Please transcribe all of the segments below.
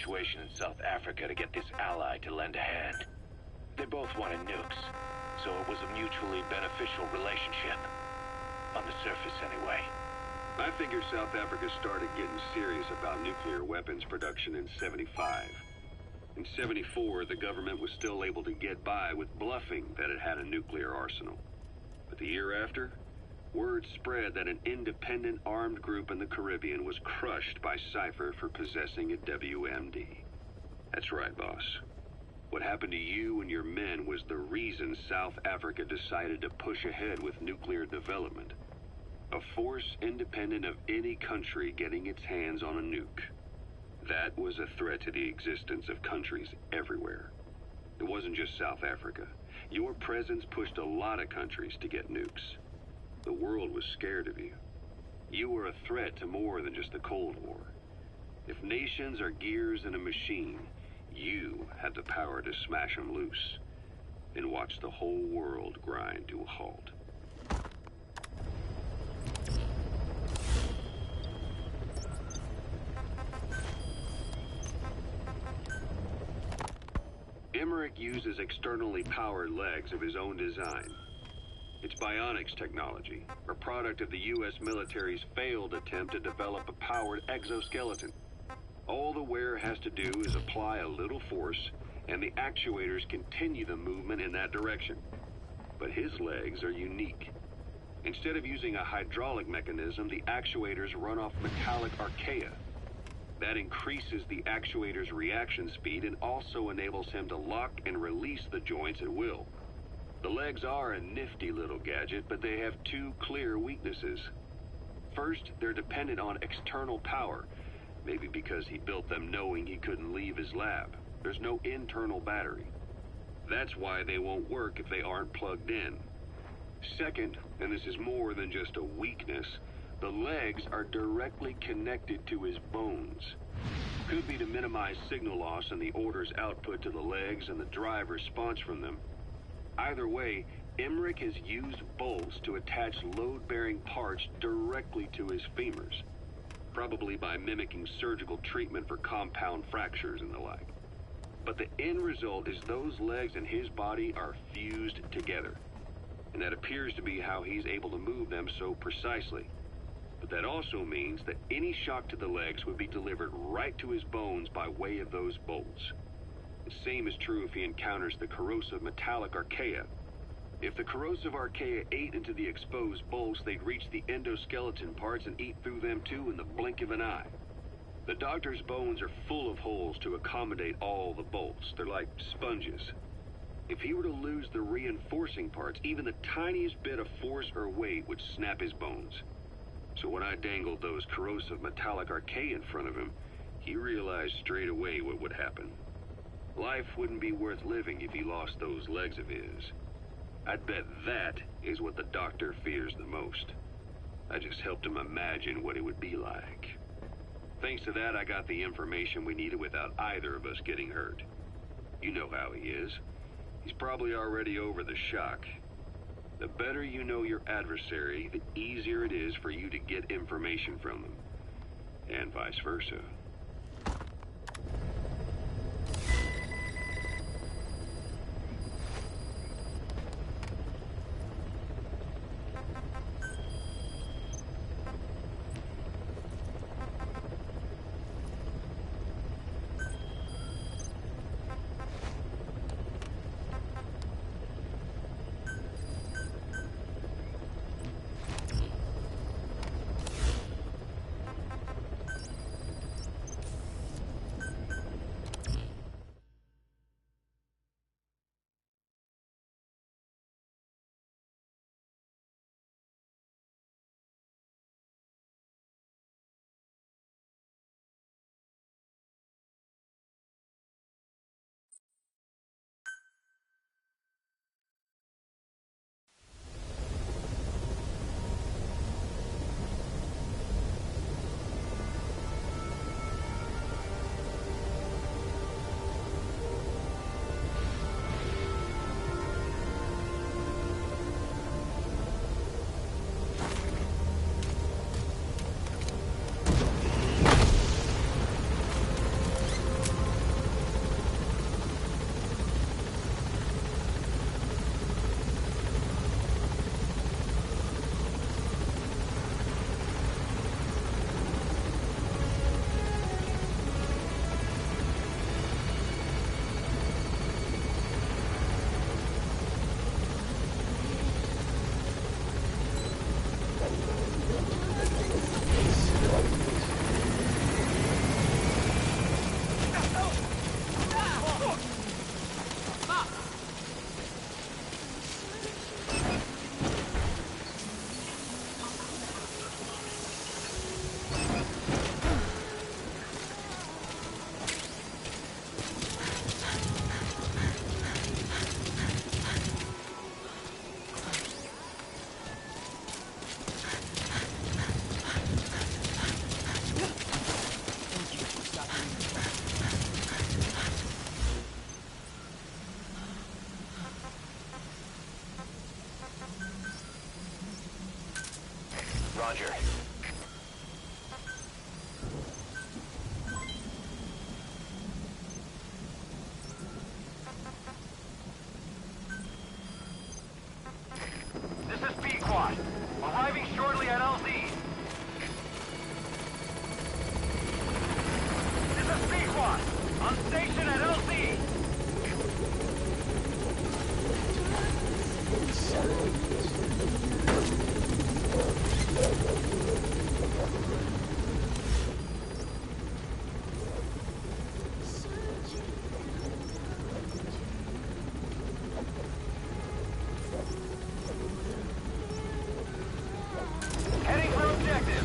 situation in South Africa to get this ally to lend a hand. They both wanted nukes, so it was a mutually beneficial relationship. On the surface, anyway. I figure South Africa started getting serious about nuclear weapons production in '75. In '74, the government was still able to get by with bluffing that it had a nuclear arsenal. But the year after, word spread that an independent armed group in the Caribbean was crushed by Cypher for possessing a WMD. That's right, boss. What happened to you and your men was the reason South Africa decided to push ahead with nuclear development. A force independent of any country getting its hands on a nuke. That was a threat to the existence of countries everywhere. It wasn't just South Africa. Your presence pushed a lot of countries to get nukes. The world was scared of you. You were a threat to more than just the Cold War. If nations are gears in a machine, you had the power to smash them loose and watch the whole world grind to a halt. Emmerich uses externally powered legs of his own design. It's bionics technology, a product of the U.S. military's failed attempt to develop a powered exoskeleton. All the wearer has to do is apply a little force, and the actuators continue the movement in that direction. But his legs are unique. Instead of using a hydraulic mechanism, the actuators run off metallic archaea. That increases the actuator's reaction speed and also enables him to lock and release the joints at will. The legs are a nifty little gadget, but they have two clear weaknesses. First, they're dependent on external power, maybe because he built them knowing he couldn't leave his lab. There's no internal battery. That's why they won't work if they aren't plugged in. Second, and this is more than just a weakness, the legs are directly connected to his bones. Could be to minimize signal loss in the order's output to the legs and the drive response from them. Either way, Emmerich has used bolts to attach load-bearing parts directly to his femurs, probably by mimicking surgical treatment for compound fractures and the like. But the end result is those legs and his body are fused together, and that appears to be how he's able to move them so precisely. But that also means that any shock to the legs would be delivered right to his bones by way of those bolts. The same is true if he encounters the corrosive metallic archaea. If the corrosive archaea ate into the exposed bolts, they'd reach the endoskeleton parts and eat through them too in the blink of an eye. The doctor's bones are full of holes to accommodate all the bolts. They're like sponges. If he were to lose the reinforcing parts, even the tiniest bit of force or weight would snap his bones. So when I dangled those corrosive metallic archaea in front of him, he realized straight away what would happen. Life wouldn't be worth living if he lost those legs of his. I'd bet that is what the doctor fears the most. I just helped him imagine what it would be like. Thanks to that, I got the information we needed without either of us getting hurt. You know how he is. He's probably already over the shock. The better you know your adversary, the easier it is for you to get information from them. And vice versa. Roger. This is P-Quad. Arriving shortly at LZ. This is P-Quad. On station at LZ. Heading for objective.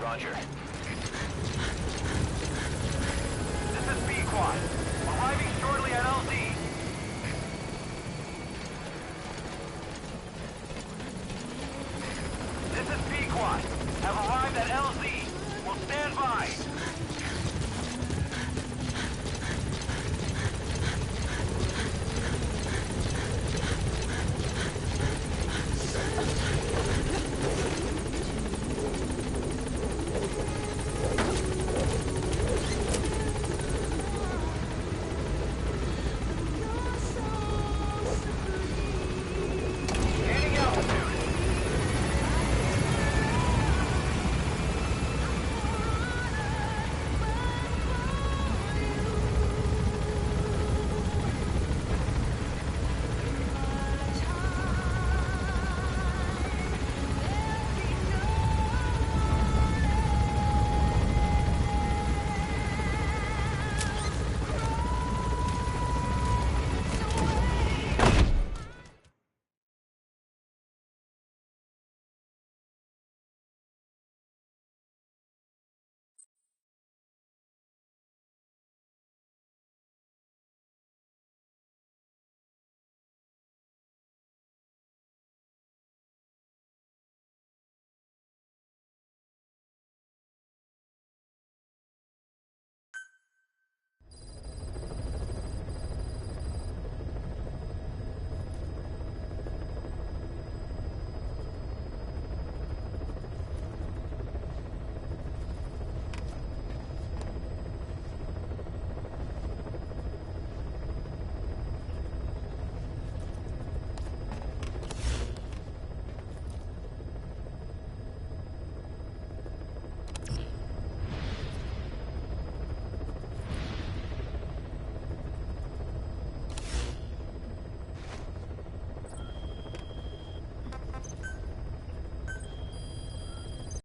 Roger. This is B-Quad.